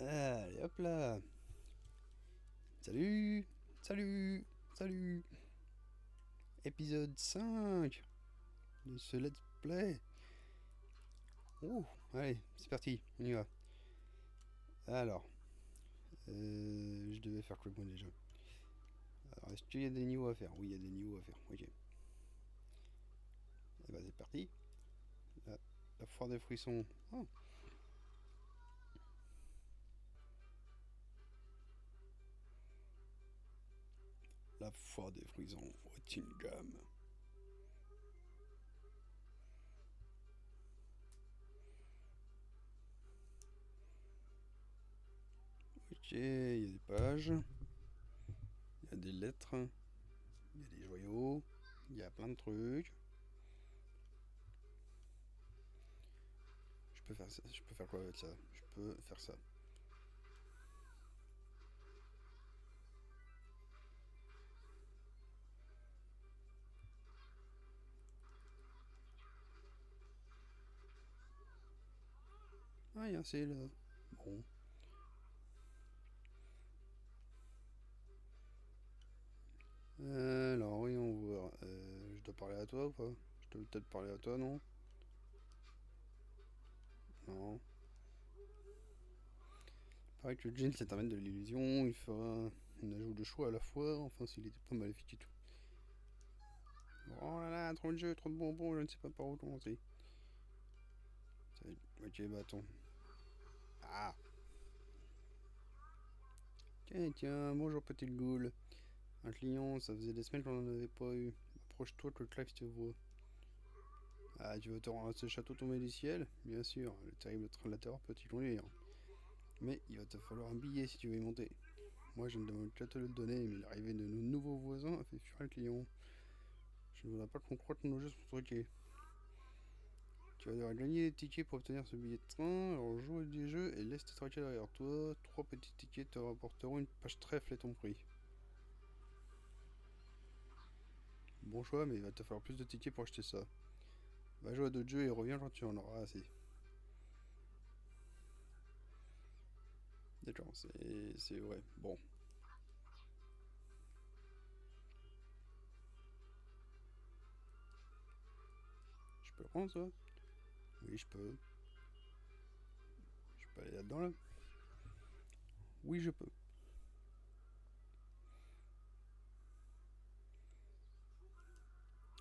Allez, hop là. Salut, salut, salut. Épisode 5 de ce let's play. Ouh, allez, c'est parti, on y va. Alors, je devais faire quoi moi déjà? Alors, est-ce qu'il y a des niveaux à faire? Oui, il y a des niveaux à faire, ok. Et bah c'est parti. La foire des frissons. Oh. La foire des frissons, Rottingham. Ok, il y a des pages, il y a des lettres, il y a des joyaux, il y a plein de trucs. Je peux faire ça, je peux faire quoi avec ça? Je peux faire ça. Ah, il y a un C là. Bon. Alors, oui, on va voir. Je dois parler à toi ou pas? Je dois peut-être parler à toi, non? Non. Pareil que le jean, c'est un maître de l'illusion. Il fera un ajout de choix à la fois. Enfin, s'il était pas maléfique et tout. Oh là là, trop de jeux, trop de bonbons, je ne sais pas par où commencer. Ok, bâton. Ah! Tiens, tiens, bonjour petit ghoul. Un client, ça faisait des semaines qu'on n'en avait pas eu. Approche-toi que le Clive te voit. Ah, tu veux te rendre à ce château tombé du ciel? Bien sûr, le terrible train de la terreur peut y conduire. Mais il va te falloir un billet si tu veux y monter. Moi, je ne demande qu'à te le donner, mais l'arrivée de nos nouveaux voisins a fait fuir le client. Je ne voudrais pas qu'on croie que nos jeux sont truqués. Tu vas devoir gagner des tickets pour obtenir ce billet de train, alors joue des jeux et laisse tes traquets derrière toi. 3 petits tickets te rapporteront une page trèfle et ton prix. Bon choix, mais il va te falloir plus de tickets pour acheter ça. Va jouer à d'autres jeux et reviens quand tu en auras assez. D'accord, c'est vrai. Bon, je peux le prendre ça? Oui, je peux. Je peux aller là-dedans là? Oui, je peux.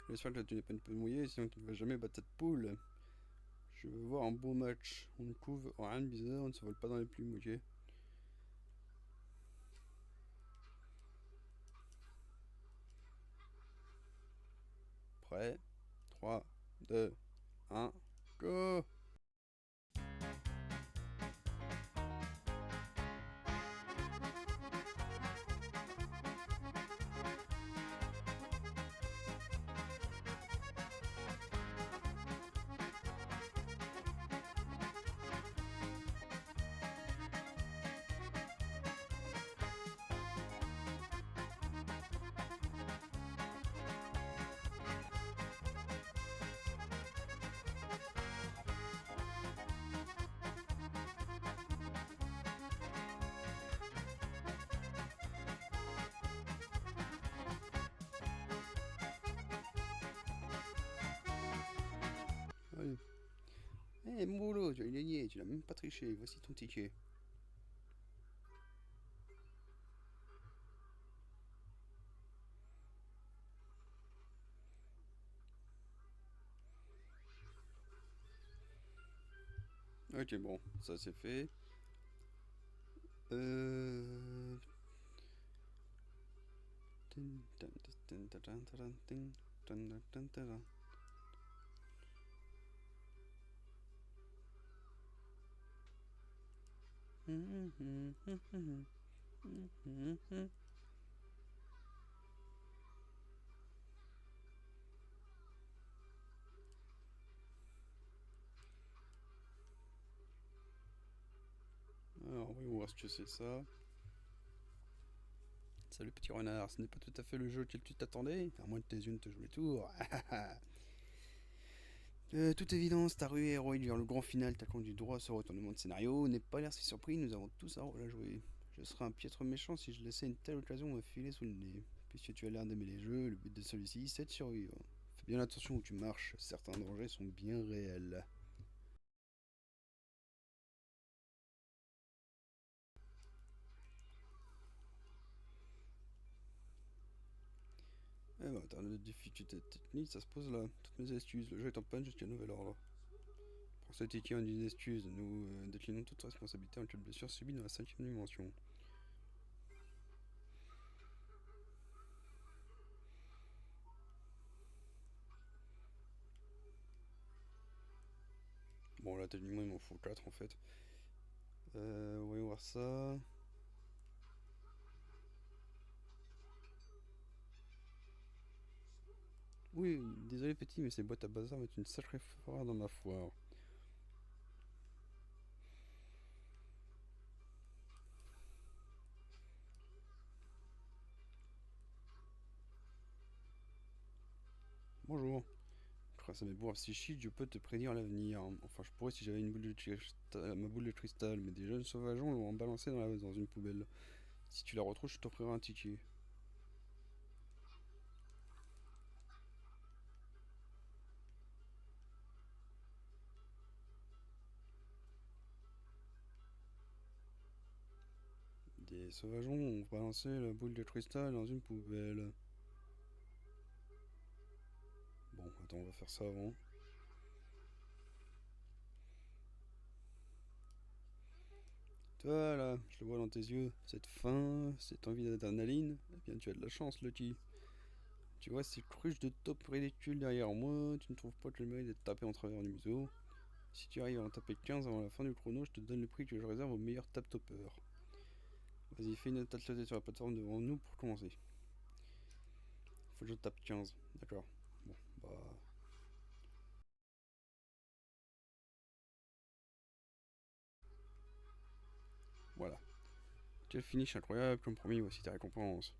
J'espère que tu n'es pas une peu mouillé, sinon tu ne vas jamais battre cette poule. Je veux voir un beau match. On ne couvre rien de bizarre, on ne se vole pas dans les plumes, ok? Prêt? 3, 2, 1, go! Allez. Eh, mon boulot, tu as gagné, tu n'as même pas triché, voici ton ticket. Ok, bon, ça c'est fait. Euh... Alors, oui, on va voir ce que c'est ça. Salut petit renard, ce n'est pas tout à fait le jeu auquel tu t'attendais, à moins que tes yeux ne te jouent les tours. Toute évidence, ta ruée héroïque vers le grand final t'a conduit droit à ce retournement de scénario. N'aie pas l'air si surpris, nous avons tous un rôle à jouer. Je serais un piètre méchant si je laissais une telle occasion me filer sous le nez. Puisque tu as l'air d'aimer les jeux, le but de celui-ci, c'est de survivre. Fais bien attention où tu marches, certains dangers sont bien réels. Eh ben, en termes de difficulté technique, ça se pose là. Toutes mes excuses, le jeu est en panne jusqu'à nouvel ordre. Pour cet équipe, on dit des excuses. Nous déclinons toute responsabilité en cas de blessure subie dans la cinquième dimension. Bon, là, techniquement, il m'en faut 4 en fait. Voyons voir ça. Oui, désolé petit, mais ces boîtes à bazar mettent une sacrée foire dans ma foire. Bonjour. Grâce à mes pouvoirs psychiques, je peux te prédire l'avenir. Enfin, je pourrais si j'avais une boule de cristal, ma boule de cristal, mais des jeunes sauvageons l'ont balancée dans une poubelle. Si tu la retrouves, je t'offrirai un ticket. Des sauvageons ont balancé la boule de cristal dans une poubelle. Bon, attends, on va faire ça avant. Toi là, je le vois dans tes yeux, cette faim, cette envie d'adrénaline, eh bien tu as de la chance, Lucky. Tu vois ces cruches de top ridicules derrière moi, tu ne trouves pas que le mérite d'être tapé en travers du museau. Si tu arrives à en taper 15 avant la fin du chrono, je te donne le prix que je réserve aux meilleurs tap-toppers. Vas-y, fais une attaque sur la plateforme devant nous pour commencer. Faut que je tape 15, d'accord. Bon, bah... Voilà. Quel finish incroyable, comme promis, voici ta récompense.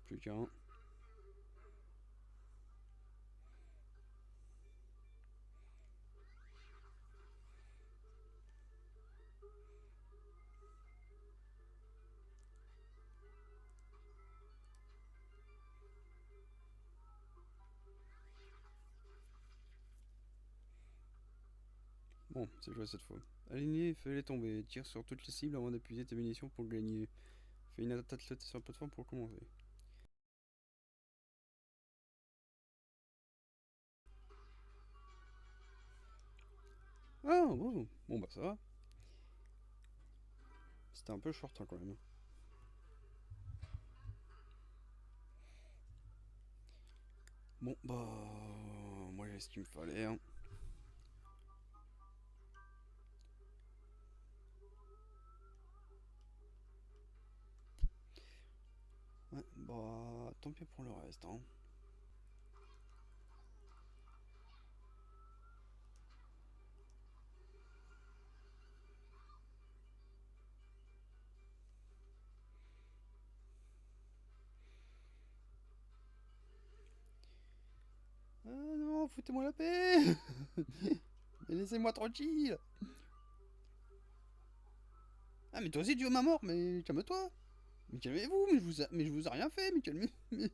Plus qu'un. Bon, c'est joué cette fois. Aligné, fais-les tomber. Tire sur toutes les cibles avant d'épuiser tes munitions pour gagner. Fais une attaque sur la plateforme pour commencer. Ah, bon, bon bah ça va. C'était un peu short hein, quand même. Bon bah... Moi j'ai ce qu'il me fallait. Hein. Ouais, bah... Tant pis pour le reste. Hein. Ah non, foutez-moi la paix. Mais laissez-moi tranquille. Ah mais toi aussi tu veux ma mort, mais calme-toi. Mais calmez-vous, mais je vous ai rien fait, mais calmez... Mais...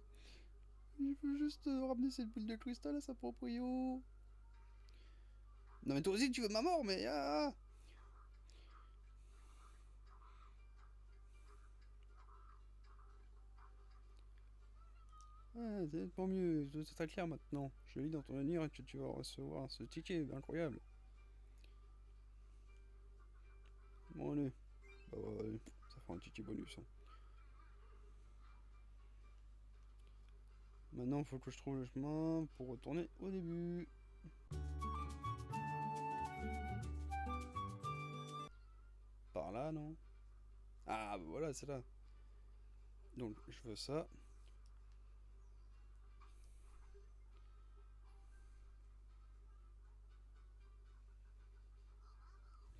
Je veux juste ramener cette boule de cristal à sa proprio. Non mais toi aussi tu veux ma mort, mais... Ah. Ah, c'est pour mieux, c'est très clair maintenant. Je lis dans ton avenir et que tu vas recevoir ce ticket incroyable. Bon allez, bah, ouais, ça fera un ticket bonus. Hein. Maintenant il faut que je trouve le chemin pour retourner au début. Par là, non? Ah bah voilà, c'est là. Donc je veux ça.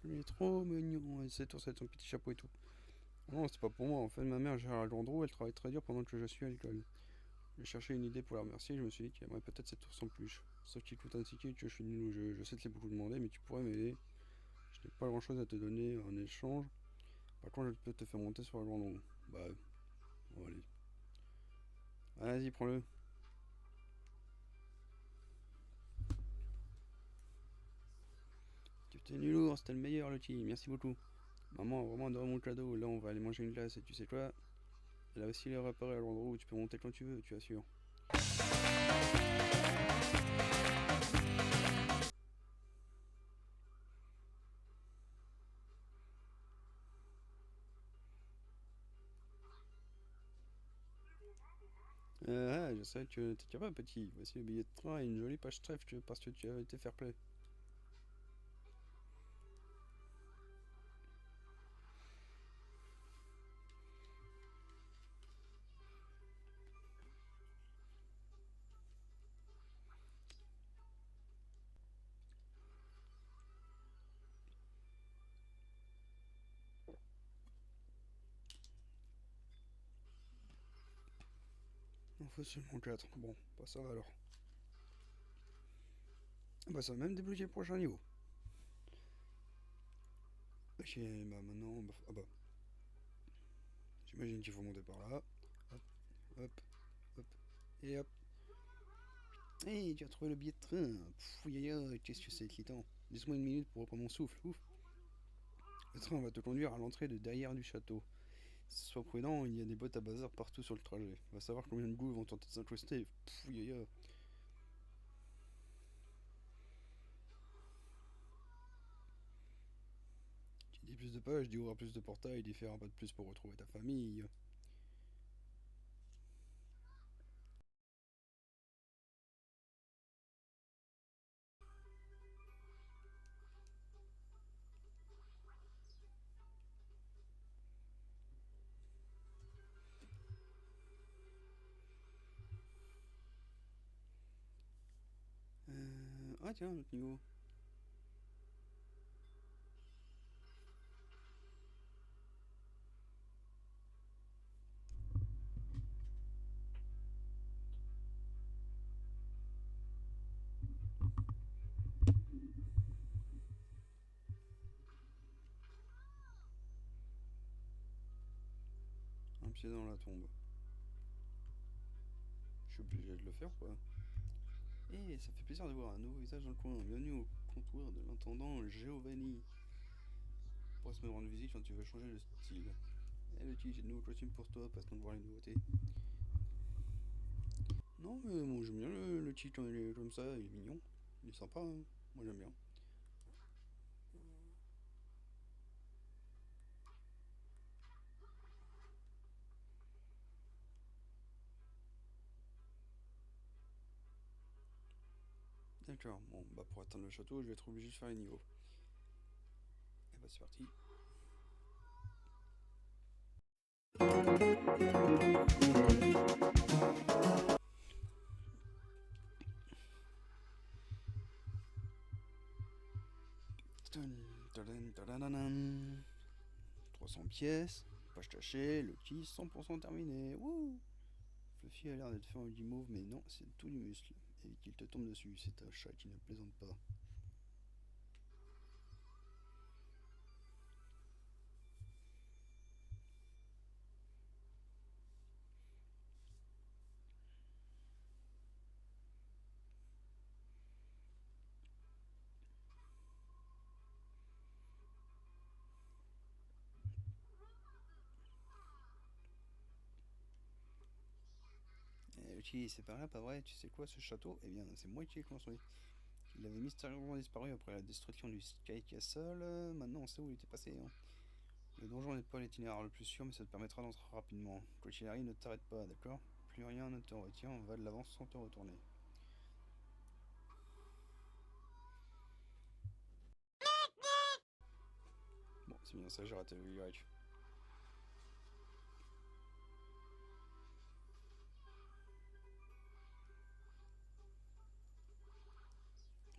Il est trop mignon, et c'est tout, ça, son petit chapeau et tout. Non, c'est pas pour moi. En fait, ma mère gère la grande roue, elle travaille très dur pendant que je suis à l'école. J'ai cherché une idée pour la remercier, je me suis dit qu'il aimerait peut-être cette ours en peluche. Sauf qu'il coûte ainsi que je suis nul au jeu. Je sais que c'est beaucoup demandé, mais tu pourrais m'aider. Je n'ai pas grand chose à te donner en échange. Par contre, je peux te faire monter sur le landau. Bah, bon, allez. Vas-y, prends-le. Tu t'es nul ours, c'était le meilleur, Lucky. Merci beaucoup. Maman a vraiment adoré mon cadeau. Là, on va aller manger une glace et tu sais quoi? Elle a aussi les réparés à l'endroit où tu peux monter quand tu veux, tu assures. Je sais que t'es capable, petit. Voici le billet de train et une jolie page trèfle parce que tu as été fair play. Il en faut seulement 4. Bon, pas ça va alors. Bah, ça va même débloquer le prochain niveau. Ok, bah maintenant. Ah bah. J'imagine qu'il faut monter par là. Hop, hop, hop. Et hop. Hey, tu as trouvé le billet de train. Pfff, qu'est-ce que c'est excitant. Laisse-moi une minute pour reprendre mon souffle. Ouf. Le train va te conduire à l'entrée de derrière du château. Sois prudent, il y a des bottes à bazar partout sur le trajet. Va savoir combien de ghouls vont tenter de s'incruster. Pfff. Qui dit plus de pages, dit ouvrir plus de portails, dit faire un pas de plus pour retrouver ta famille. Ah tiens, un autre niveau. Un pied dans la tombe. Je suis obligé de le faire quoi. Et ça fait plaisir de voir un nouveau visage dans le coin. Bienvenue au comptoir de l'intendant Giovanni. Pour se me rendre visite quand tu veux changer de style. Eh le petit, j'ai de nouveaux costumes pour toi, passe-temps de voir les nouveautés. Non mais bon, j'aime bien le petit quand il est comme ça, il est mignon. Il est sympa, hein. Moi j'aime bien. D'accord, bon bah pour atteindre le château, je vais être obligé de faire les niveaux. Et bah c'est parti. Tadam, tadam, tadadadam. 300 pièces, page tachée, le qui 100% terminé. Wouh. Fluffy a l'air d'être fait en guimauve, mais non, c'est tout du muscle. Et qu'il te tombe dessus, c'est un chat qui ne plaisante pas. C'est par là, pas vrai. Tu sais quoi, ce château? Eh bien, c'est moi qui l'ai construit. Il avait mystérieusement disparu après la destruction du Sky Castle. Maintenant, on sait où il était passé, hein. Le donjon n'est pas l'itinéraire le plus sûr, mais ça te permettra d'entrer rapidement. Quoi qu'il arrive, ne t'arrête pas, d'accord? Plus rien ne te retient, va de l'avant sans te retourner. Bon, c'est bien ça, j'ai raté le Y.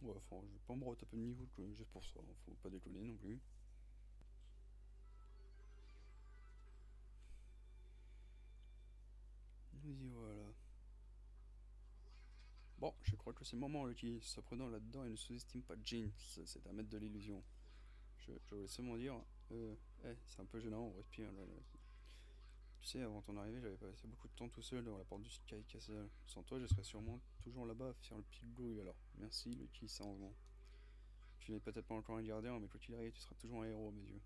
Ouais, enfin, je vais pas me retaper le niveau juste pour ça, hein. Faut pas déconner non plus. Nous y voilà. Bon, je crois que c'est le moment, Lucky. Sois prudent là-dedans et ne sous-estime pas Jean. C'est un maître de l'illusion. Je voulais seulement dire. C'est un peu gênant, on respire là. Tu sais, avant ton arrivée, j'avais passé beaucoup de temps tout seul devant la porte du Sky Castle. Sans toi, je serais sûrement toujours là-bas à faire le pied de grouille. Alors, merci, Lucky, sérieusement. Tu n'es peut-être pas encore un gardien, mais quoi qu'il arrive, tu seras toujours un héros à mes yeux.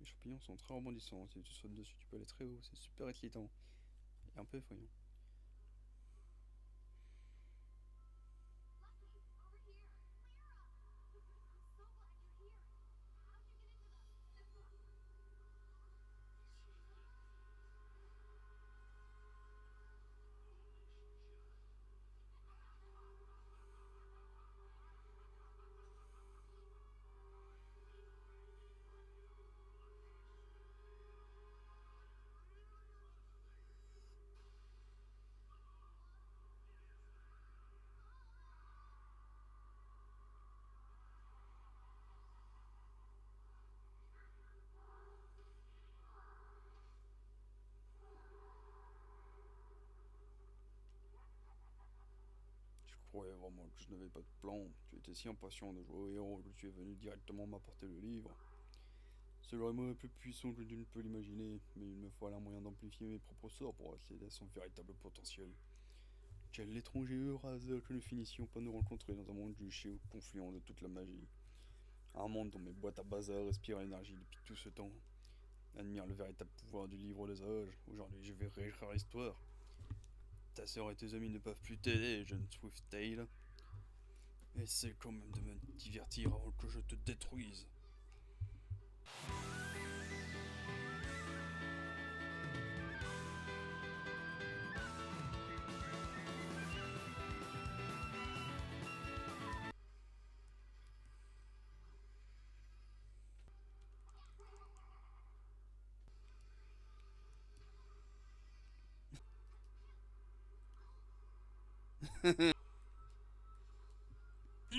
Les champignons sont très rebondissants. Si tu sautes dessus, tu peux aller très haut. C'est super excitant. Et un peu effrayant. Je croyais vraiment que je n'avais pas de plan. Tu étais si impatient de jouer au héros que tu es venu directement m'apporter le livre. C'est le remords plus puissant que tu ne peux l'imaginer, mais il me faut un moyen d'amplifier mes propres sorts pour accéder à son véritable potentiel. Quel étranger heureux hasard que nous finissions par nous rencontrer dans un monde juché au confluent de toute la magie. Un monde dont mes boîtes à bazar respirent l'énergie depuis tout ce temps. Admire le véritable pouvoir du livre des âges. Aujourd'hui, je vais réécrire l'histoire. Ta sœur et tes amis ne peuvent plus t'aider, jeune Swiftail. Essaie quand même de me divertir avant que je te détruise.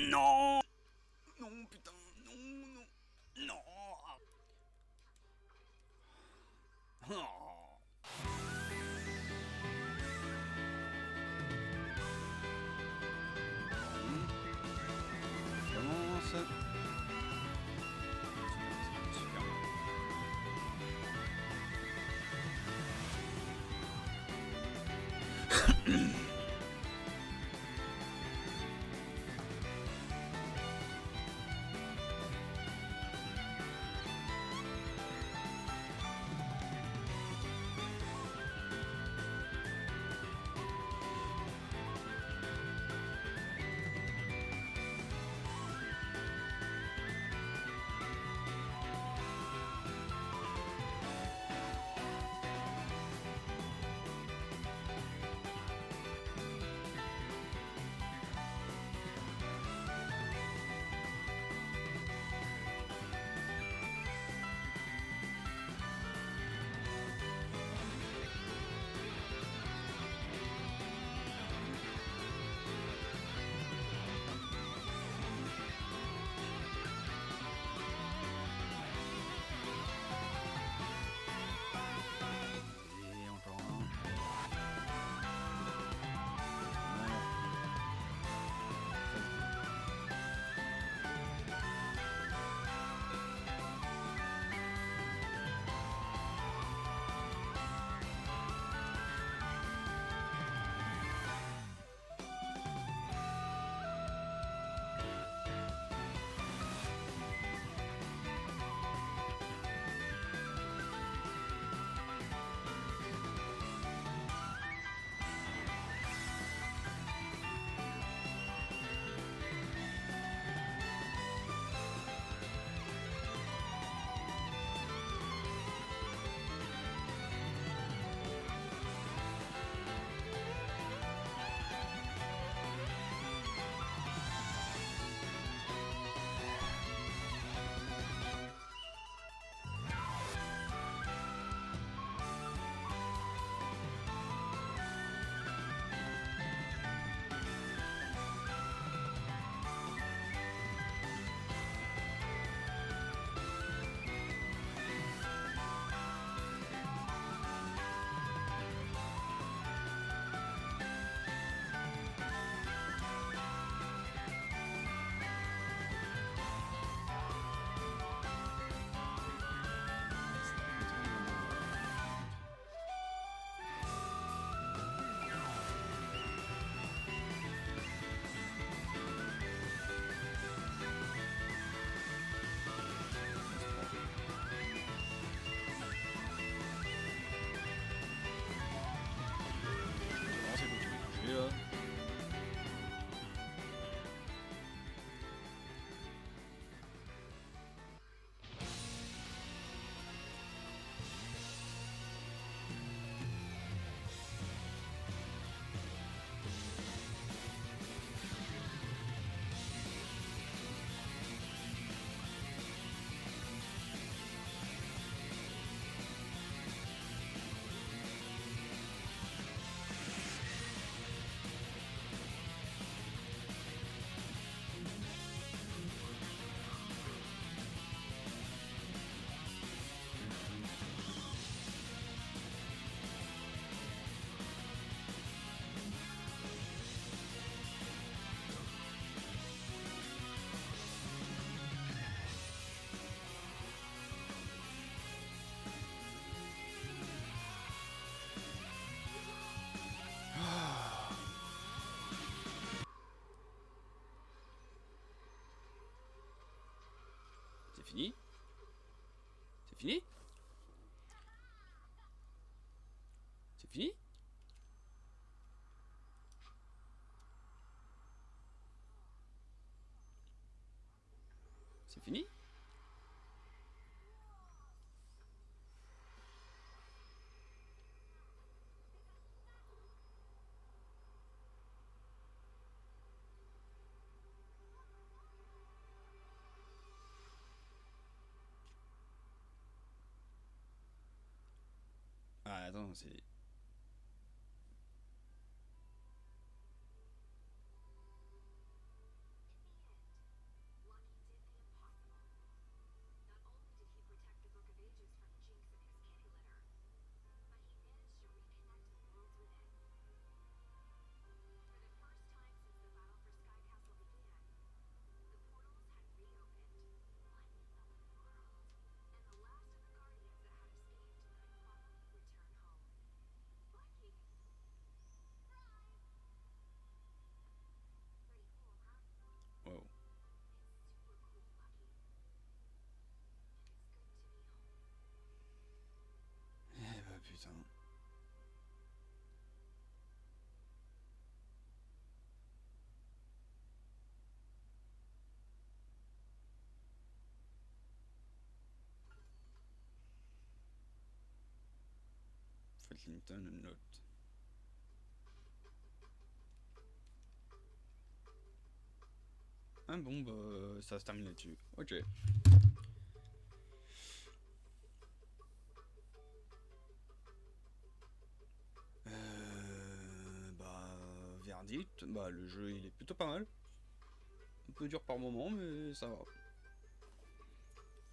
Non. Non, putain, non, non, non. Oh. Commence. Super. fini? C'est fini? C'est fini? C'est fini? Ah attends, c'est... Wow. Eh bah putain. Faites-Linton une note. Ah bon, bah ça se termine là-dessus. Ok. Bah, verdict, bah le jeu il est plutôt pas mal. Un peu dur par moment, mais ça va.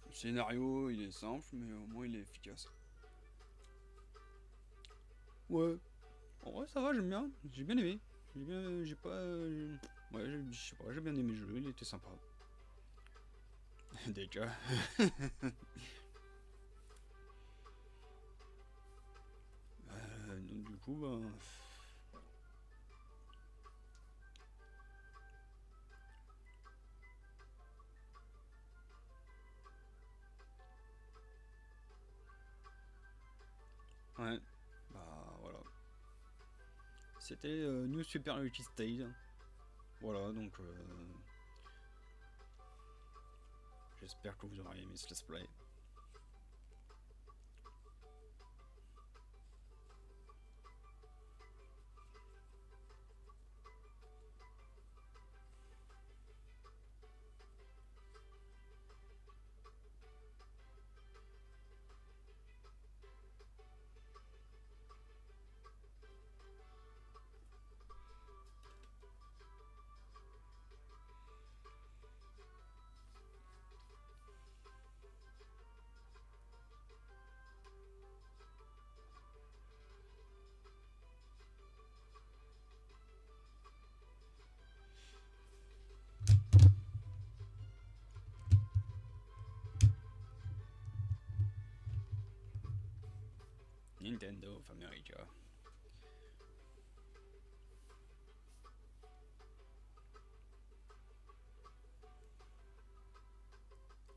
Le scénario il est simple, mais au moins il est efficace. Ouais. En vrai, ça va, j'aime bien. J'ai bien aimé. J'ai bien. J'ai pas. Ouais, je sais pas, j'ai bien aimé le jeu, il était sympa. Déjà. Donc, du coup, bah. Ouais. Bah, voilà. C'était New Super Lucky Stage. Voilà, donc. J'espère que vous aurez aimé ce let's play. Nintendo of America.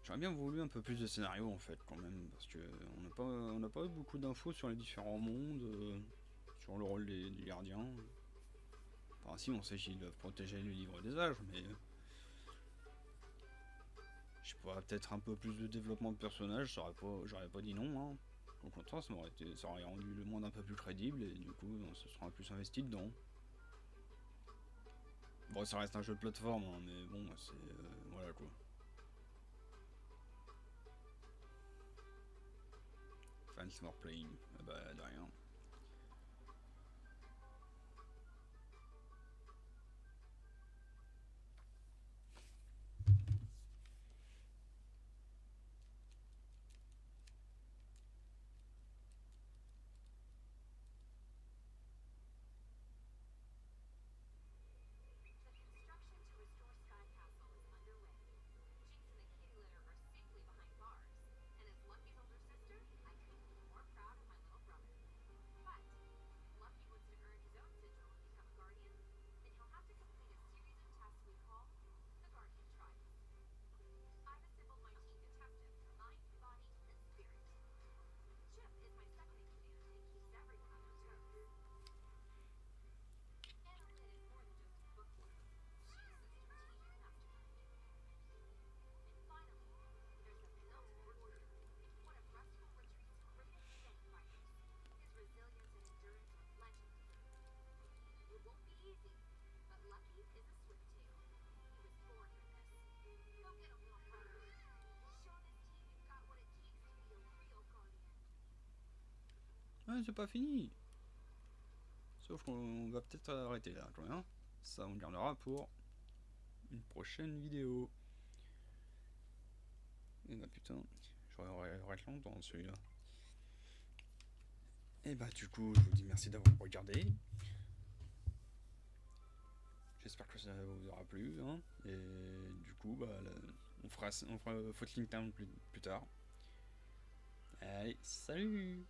J'aurais bien voulu un peu plus de scénario en fait quand même, parce que on n'a pas eu beaucoup d'infos sur les différents mondes, sur le rôle des gardiens. Enfin si, on sait qu'ils doivent protéger le livre des âges, mais je sais pas, peut-être un peu plus de développement de personnages, j'aurais pas dit non. Hein. Au contraire, ça aurait rendu le monde un peu plus crédible et du coup, on se sera plus investi dedans. Bon, ça reste un jeu de plateforme, hein, mais bon, c'est voilà quoi. Fans more playing, ah bah de rien. Ouais, c'est pas fini. Sauf qu'on va peut-être arrêter là, quand même. Ça, on le gardera pour une prochaine vidéo. Et bah putain, j'aurais être longtemps celui-là. Et bah du coup, je vous dis merci d'avoir regardé. J'espère que ça vous aura plu. Hein. Et du coup, bah, là, on fera Floating Town plus tard. Allez, salut!